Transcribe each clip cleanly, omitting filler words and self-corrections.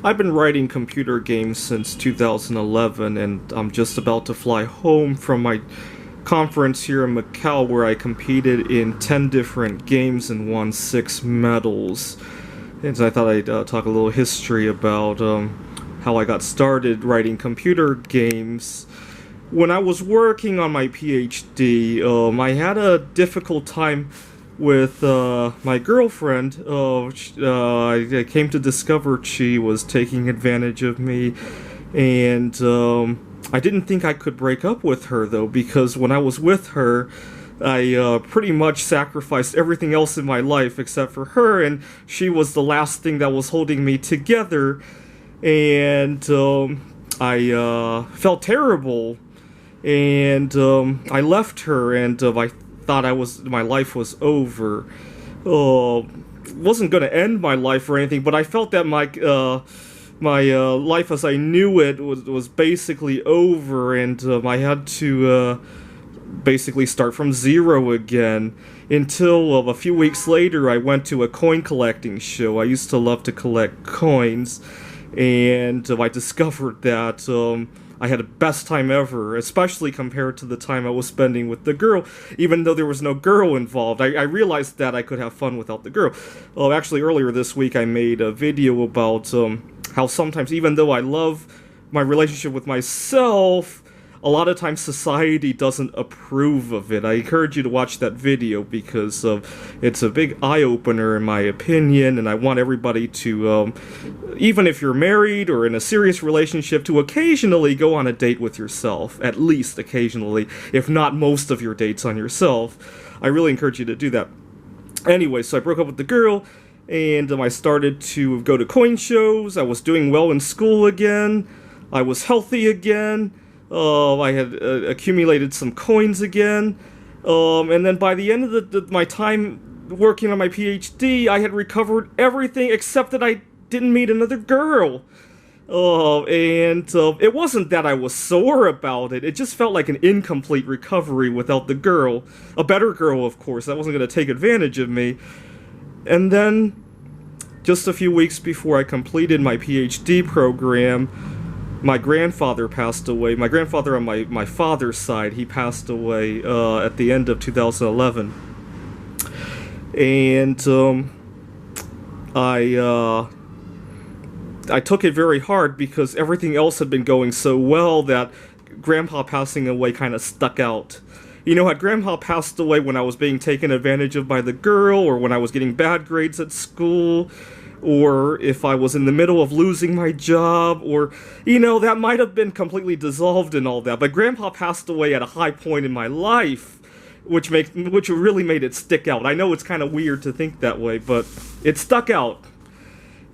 I've been writing computer games since 2011, and I'm just about to fly home from my conference here in Macau where I competed in 10 different games and won 6 medals. And so I thought I'd talk a little history about how I got started writing computer games. When I was working on my PhD, I had a difficult time with my girlfriend. I came to discover she was taking advantage of me, and I didn't think I could break up with her, though, because when I was with her, I pretty much sacrificed everything else in my life except for her, and she was the last thing that was holding me together, and I felt terrible, and I left her, and I thought my life was over. Wasn't going to end my life or anything, but I felt that my life as I knew it was basically over, and I had to basically start from zero again. Until a few weeks later, I went to a coin collecting show. I used to love to collect coins, and I discovered that I had the best time ever, especially compared to the time I was spending with the girl. Even though there was no girl involved, I realized that I could have fun without the girl. Actually, earlier this week I made a video about how sometimes, even though I love my relationship with myself, a lot of times society doesn't approve of it. I encourage you to watch that video because it's a big eye-opener in my opinion, and I want everybody to, even if you're married or in a serious relationship, to occasionally go on a date with yourself, at least occasionally, if not most of your dates on yourself. I really encourage you to do that. Anyway, so I broke up with the girl, and I started to go to coin shows. I was doing well in school again. I was healthy again. I had accumulated some coins again, and then by the end of my time working on my PhD, I had recovered everything except that I didn't meet another girl. And it wasn't that I was sore about it, it just felt like an incomplete recovery without the girl. A better girl, of course, that wasn't going to take advantage of me. And then, just a few weeks before I completed my PhD program, my grandfather passed away. My grandfather on my father's side, he passed away at the end of 2011. And I took it very hard because everything else had been going so well that Grandpa passing away kind of stuck out. You know, had Grandpa passed away when I was being taken advantage of by the girl, or when I was getting bad grades at school, or if I was in the middle of losing my job, or, you know, that might have been completely dissolved and all that. But Grandpa passed away at a high point in my life, which really made it stick out. I know it's kind of weird to think that way, but it stuck out.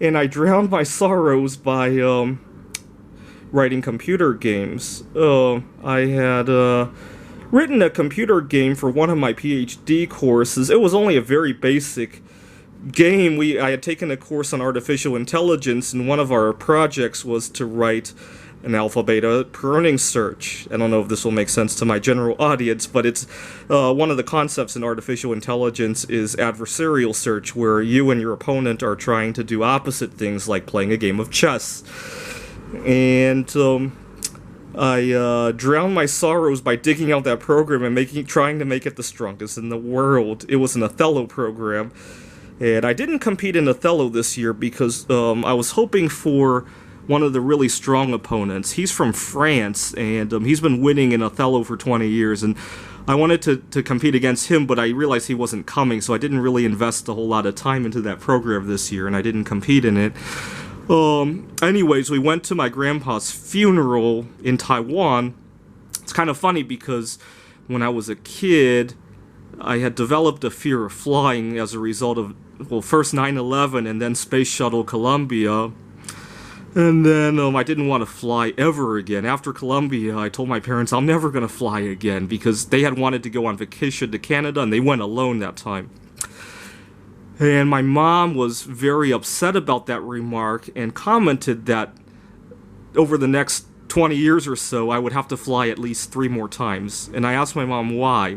And I drowned my sorrows by writing computer games. I had written a computer game for one of my PhD courses. It was only a very basic game. I had taken a course on artificial intelligence, and one of our projects was to write an alpha-beta pruning search. I don't know if this will make sense to my general audience, but it's one of the concepts in artificial intelligence is adversarial search, where you and your opponent are trying to do opposite things, like playing a game of chess. And I drowned my sorrows by digging out that program and trying to make it the strongest in the world. It was an Othello program. And I didn't compete in Othello this year because I was hoping for one of the really strong opponents. He's from France, and he's been winning in Othello for 20 years, and I wanted to compete against him, but I realized he wasn't coming, so I didn't really invest a whole lot of time into that program this year, and I didn't compete in it. Anyways, we went to my grandpa's funeral in Taiwan. It's kind of funny because when I was a kid, I had developed a fear of flying as a result of, well, first 9/11 and then Space Shuttle Columbia. And then I didn't want to fly ever again. After Columbia, I told my parents I'm never going to fly again because they had wanted to go on vacation to Canada and they went alone that time. And my mom was very upset about that remark and commented that over the next 20 years or so, I would have to fly at least 3 more times. And I asked my mom why.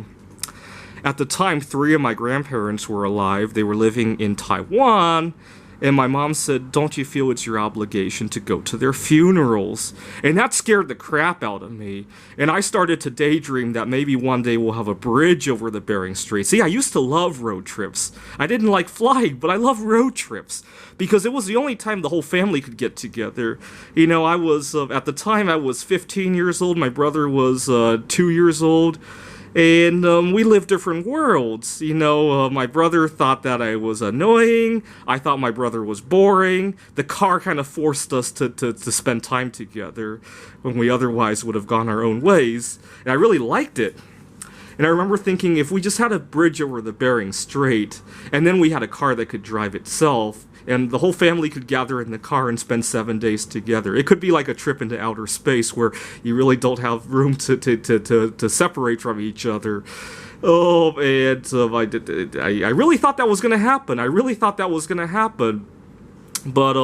At the time, 3 of my grandparents were alive. They were living in Taiwan, And my mom said, "Don't you feel it's your obligation to go to their funerals?" And that scared the crap out of me. And I started to daydream that maybe one day we'll have a bridge over the Bering Strait. See, I used to love road trips. I didn't like flying, but I love road trips because it was the only time the whole family could get together. You know, I was, at the time, I was 15 years old. My brother was 2 years old. And we lived different worlds. You know, my brother thought that I was annoying. I thought my brother was boring. The car kind of forced us to spend time together when we otherwise would have gone our own ways. And I really liked it. And I remember thinking, if we just had a bridge over the Bering Strait, and then we had a car that could drive itself, and the whole family could gather in the car and spend 7 days together. It could be like a trip into outer space where you really don't have room to separate from each other. Oh, and I really thought that was going to happen. I really thought that was going to happen. But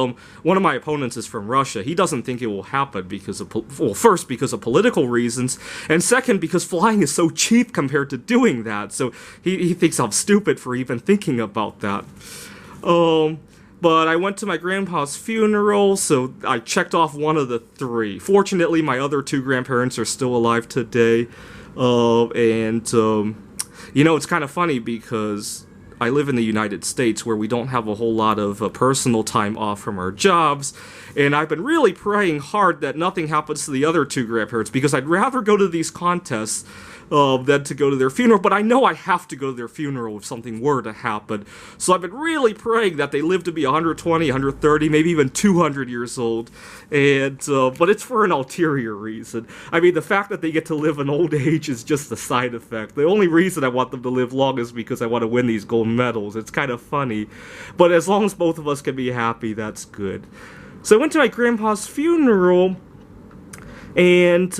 one of my opponents is from Russia. He doesn't think it will happen because of, well, first because of political reasons, and second because flying is so cheap compared to doing that. So he thinks I'm stupid for even thinking about that. But I went to my grandpa's funeral, so I checked off one of the three. Fortunately, my other two grandparents are still alive today. You know, it's kind of funny because I live in the United States where we don't have a whole lot of personal time off from our jobs. And I've been really praying hard that nothing happens to the other two grandparents because I'd rather go to these contests than to go to their funeral, but I know I have to go to their funeral if something were to happen. So I've been really praying that they live to be 120, 130, maybe even 200 years old. And but it's for an ulterior reason. I mean, the fact that they get to live an old age is just a side effect. The only reason I want them to live long is because I want to win these gold medals. It's kind of funny. But as long as both of us can be happy, that's good. So I went to my grandpa's funeral, and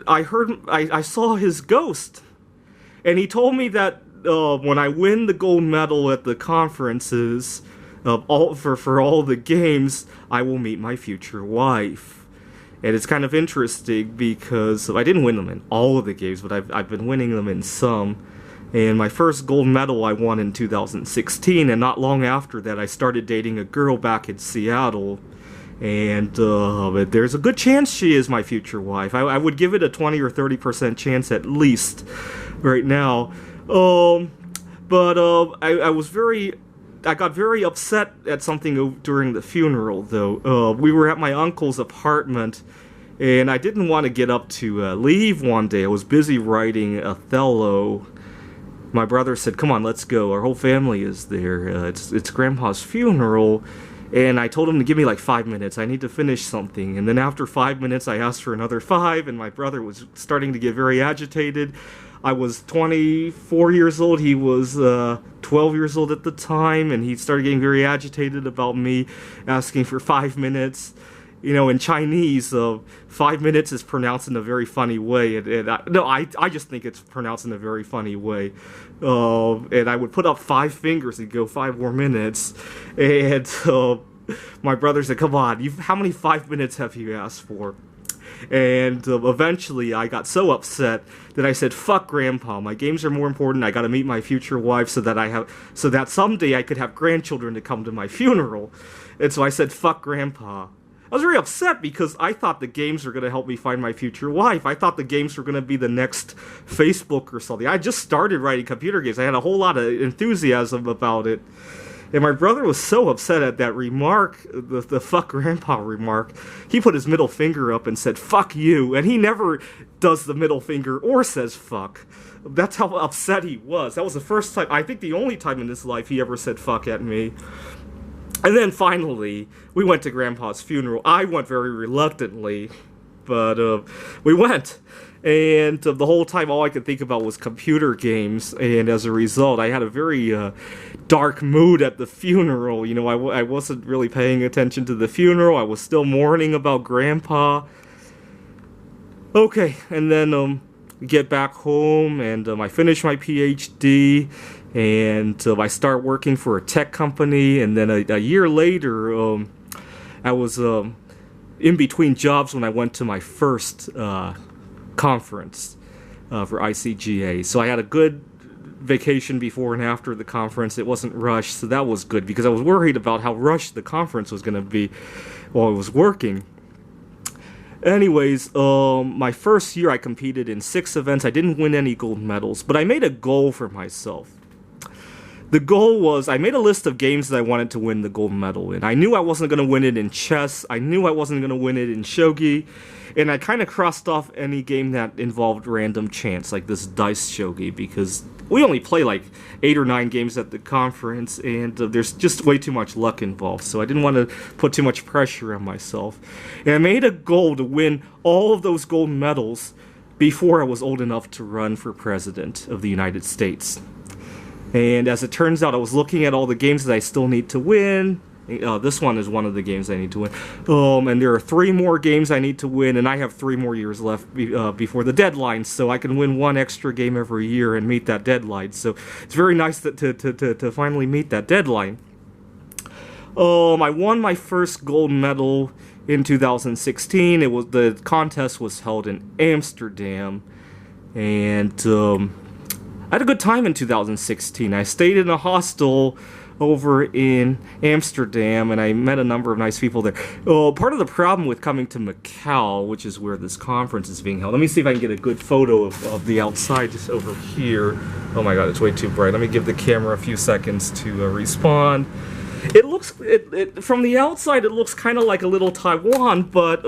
I saw his ghost, and he told me that when I win the gold medal at the conferences for all the games, I will meet my future wife. And it's kind of interesting because I didn't win them in all of the games, but I've been winning them in some. And my first gold medal I won in 2016, and not long after that I started dating a girl back in Seattle. And there's a good chance she is my future wife. I would give it a 20 or 30% chance at least right now. I got very upset at something during the funeral, though. We were at my uncle's apartment, and I didn't want to get up to leave one day. I was busy writing Othello. My brother said, "Come on, let's go. Our whole family is there. It's Grandpa's funeral." And I told him to give me like 5 minutes. I need to finish something. And then after 5 minutes, I asked for another 5, and my brother was starting to get very agitated. I was 24 years old. He was 12 years old at the time, and he started getting very agitated about me asking for 5 minutes. You know, in Chinese, 5 minutes is pronounced in a very funny way. I just think it's pronounced in a very funny way. And I would put up 5 fingers and go 5 more minutes. And my brother said, "Come on, how many 5 minutes have you asked for?" And eventually I got so upset that I said, "Fuck Grandpa, my games are more important. I gotta meet my future wife so that someday I could have grandchildren to come to my funeral." And so I said, "Fuck Grandpa." I was very upset because I thought the games were going to help me find my future wife. I thought the games were going to be the next Facebook or something. I just started writing computer games. I had a whole lot of enthusiasm about it. And my brother was so upset at that remark, the fuck grandpa remark. He put his middle finger up and said, "Fuck you." And he never does the middle finger or says fuck. That's how upset he was. That was the first time, I think the only time in his life he ever said fuck at me. And then finally, we went to Grandpa's funeral. I went very reluctantly, but we went. And the whole time, all I could think about was computer games. And as a result, I had a very dark mood at the funeral. You know, I wasn't really paying attention to the funeral. I was still mourning about Grandpa. Okay, and then get back home, and I finished my PhD. And I start working for a tech company, and then a year later, I was in between jobs when I went to my first conference for ICGA. So I had a good vacation before and after the conference. It wasn't rushed, so that was good because I was worried about how rushed the conference was going to be while I was working. Anyways, my first year I competed in 6 events. I didn't win any gold medals, but I made a goal for myself. The goal was, I made a list of games that I wanted to win the gold medal in. I knew I wasn't going to win it in chess, I knew I wasn't going to win it in shogi, and I kind of crossed off any game that involved random chance, like this dice shogi, because we only play like 8 or 9 games at the conference, and there's just way too much luck involved, so I didn't want to put too much pressure on myself. And I made a goal to win all of those gold medals before I was old enough to run for president of the United States. And as it turns out, I was looking at all the games that I still need to win. This one is one of the games I need to win. And there are 3 more games I need to win, and I have 3 more years left before the deadline, so I can win 1 extra game every year and meet that deadline. So it's very nice to finally meet that deadline. I won my first gold medal in 2016. The contest was held in Amsterdam, and I had a good time in 2016. I stayed in a hostel over in Amsterdam, and I met a number of nice people there. Part of the problem with coming to Macau, which is where this conference is being held, let me see if I can get a good photo of the outside just over here. Oh my god, it's way too bright. Let me give the camera a few seconds to respond. It looks, from the outside, it looks kind of like a little Taiwan, but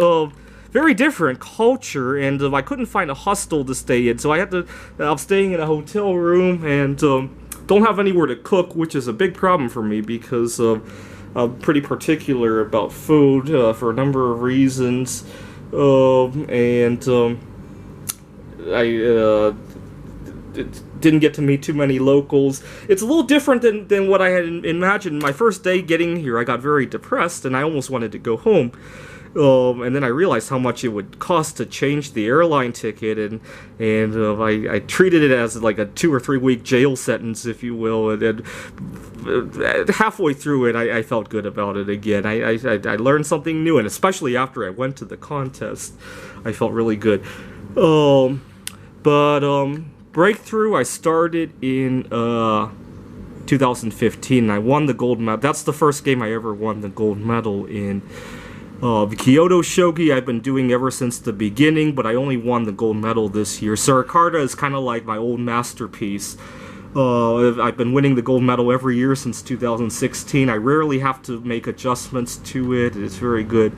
very different culture, and I couldn't find a hostel to stay in, so I'm staying in a hotel room, and don't have anywhere to cook, which is a big problem for me because I'm pretty particular about food for a number of reasons, and I didn't get to meet too many locals. It's a little different than what I had imagined. My first day getting here, I got very depressed, and I almost wanted to go home. And then I realized how much it would cost to change the airline ticket, and I treated it as like a 2 or 3 week jail sentence, if you will. And halfway through it, I felt good about it again. I learned something new, and especially after I went to the contest, I felt really good. Breakthrough, I started in 2015, and I won the gold medal. That's the first game I ever won the gold medal in. The Kyoto Shogi I've been doing ever since the beginning, but I only won the gold medal this year. Surakarta is kind of like my old masterpiece. I've been winning the gold medal every year since 2016. I rarely have to make adjustments to it. It's very good.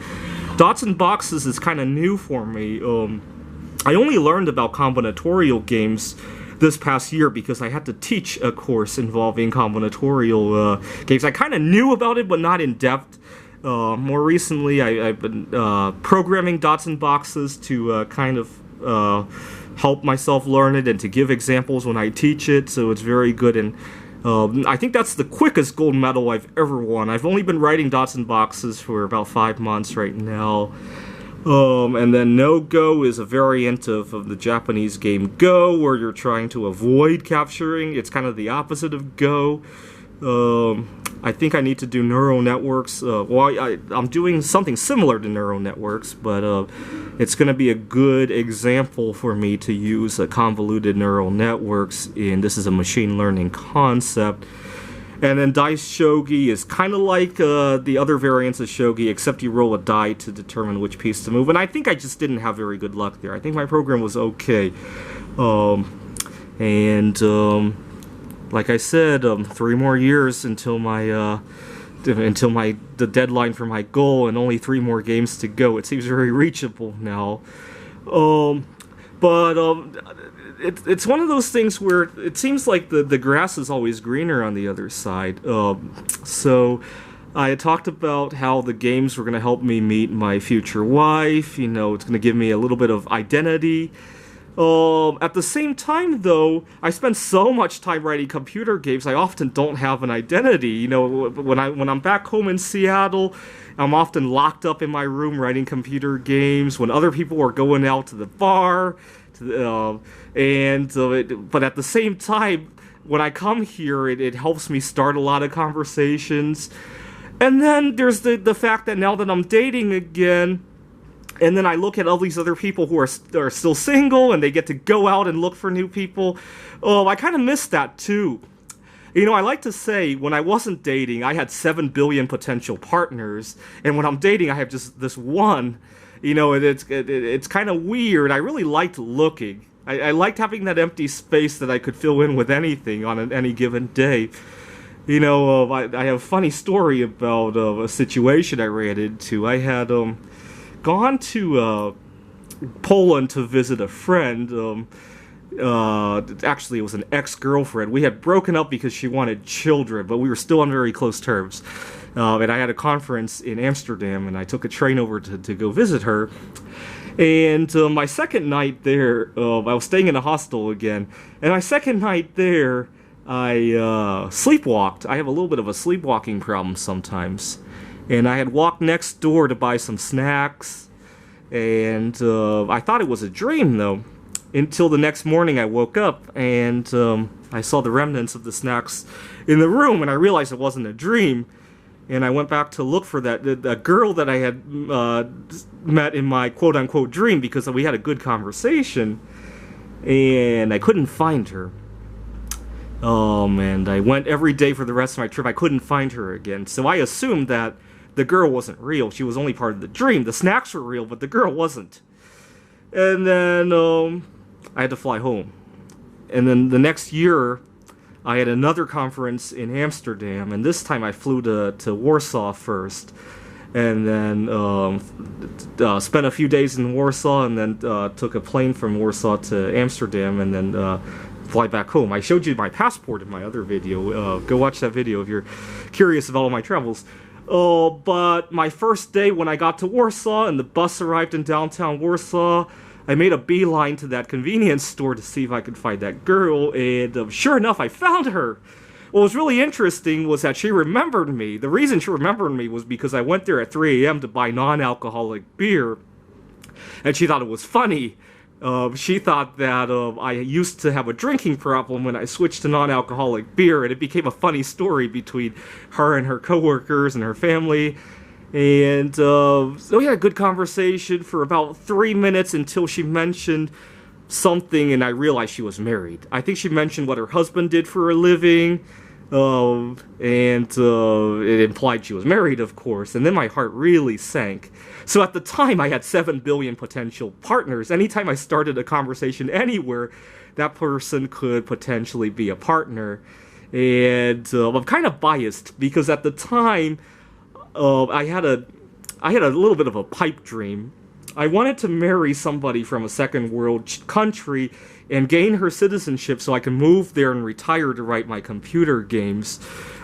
Dots and Boxes is kind of new for me. I only learned about combinatorial games this past year because I had to teach a course involving combinatorial games. I kind of knew about it, but not in depth. More recently, I've been programming Dots and Boxes to kind of help myself learn it and to give examples when I teach it, so it's very good. And I think that's the quickest gold medal I've ever won. I've only been writing Dots and Boxes for about 5 months right now. And then No-Go is a variant of the Japanese game Go, where you're trying to avoid capturing. It's kind of the opposite of Go. I think I need to do neural networks. I'm doing something similar to neural networks, but it's going to be a good example for me to use convoluted neural networks in. This is a machine learning concept. And then Dice Shogi is kind of like the other variants of Shogi, except you roll a die to determine which piece to move. And I think I just didn't have very good luck there. I think my program was okay. Like I said, 3 more years until the deadline for my goal, and only 3 more games to go. It seems very reachable now. It's one of those things where it seems like the grass is always greener on the other side. So I had talked about how the games were going to help me meet my future wife. You know, it's going to give me a little bit of identity. At the same time, though, I spend so much time writing computer games, I often don't have an identity. You know, when I'm back home in Seattle, I'm often locked up in my room writing computer games when other people are going out to the bar. But at the same time, when I come here, it helps me start a lot of conversations. And then there's the fact that now that I'm dating again, And then I look at all these other people who are still single, and they get to go out and look for new people. Oh, I kind of miss that too. You know, I like to say, when I wasn't dating, I had 7 billion potential partners, and when I'm dating, I have just this one. You know, it's kind of weird. I really liked looking. I liked having that empty space that I could fill in with anything on any given day. You know, I have a funny story about a situation I ran into. I had gone to Poland to visit a friend. Actually, it was an ex-girlfriend. We had broken up because she wanted children, but we were still on very close terms. And I had a conference in Amsterdam, and I took a train over to go visit her. And my second night there, I was staying in a hostel again. And my second night there, I sleepwalked. I have a little bit of a sleepwalking problem sometimes. And I had walked next door to buy some snacks. And I thought it was a dream, though. Until the next morning I woke up and I saw the remnants of the snacks in the room, and I realized it wasn't a dream. And I went back to look for the girl that I had met in my quote-unquote dream, because we had a good conversation, and I couldn't find her. And I went every day for the rest of my trip. I couldn't find her again, so I assumed that the girl wasn't real. She was only part of the dream. The snacks were real, but the girl wasn't. And then I had to fly home. And then the next year, I had another conference in Amsterdam, and this time I flew to Warsaw first, and then spent a few days in Warsaw, and then took a plane from Warsaw to Amsterdam, and then fly back home. I showed you my passport in my other video. Go watch that video if you're curious about all my travels. But my first day when I got to Warsaw and the bus arrived in downtown Warsaw, I made a beeline to that convenience store to see if I could find that girl, and sure enough, I found her. What was really interesting was that she remembered me. The reason she remembered me was because I went there at 3 a.m. to buy non-alcoholic beer, and she thought it was funny. She thought that I used to have a drinking problem when I switched to non-alcoholic beer, and it became a funny story between her and her coworkers and her family. And so we had a good conversation for about 3 minutes until she mentioned something, and I realized she was married. I think she mentioned what her husband did for a living, and it implied she was married, of course, and then my heart really sank. So at the time, I had 7 billion potential partners. Anytime I started a conversation anywhere, that person could potentially be a partner. And I'm kind of biased, because at the time, I had a little bit of a pipe dream. I wanted to marry somebody from a second world country and gain her citizenship so I could move there and retire to write my computer games.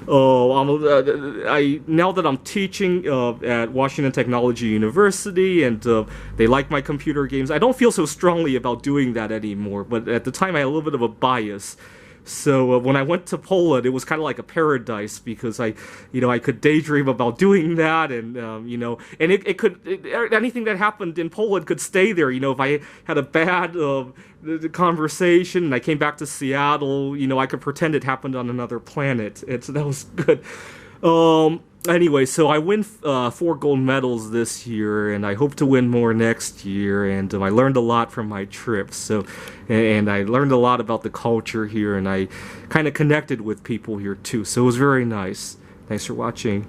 Now that I'm teaching at Washington Technology University, and they like my computer games, I don't feel so strongly about doing that anymore, but at the time I had a little bit of a bias. So when I went to Poland, it was kind of like a paradise, because I could daydream about doing that, and anything that happened in Poland could stay there. You know, if I had a bad conversation and I came back to Seattle, I could pretend it happened on another planet. So that was good. Anyway, so I win 4 gold medals this year, and I hope to win more next year, and I learned a lot from my trips, and I learned a lot about the culture here, and I kind of connected with people here too, so it was very nice. Thanks for watching.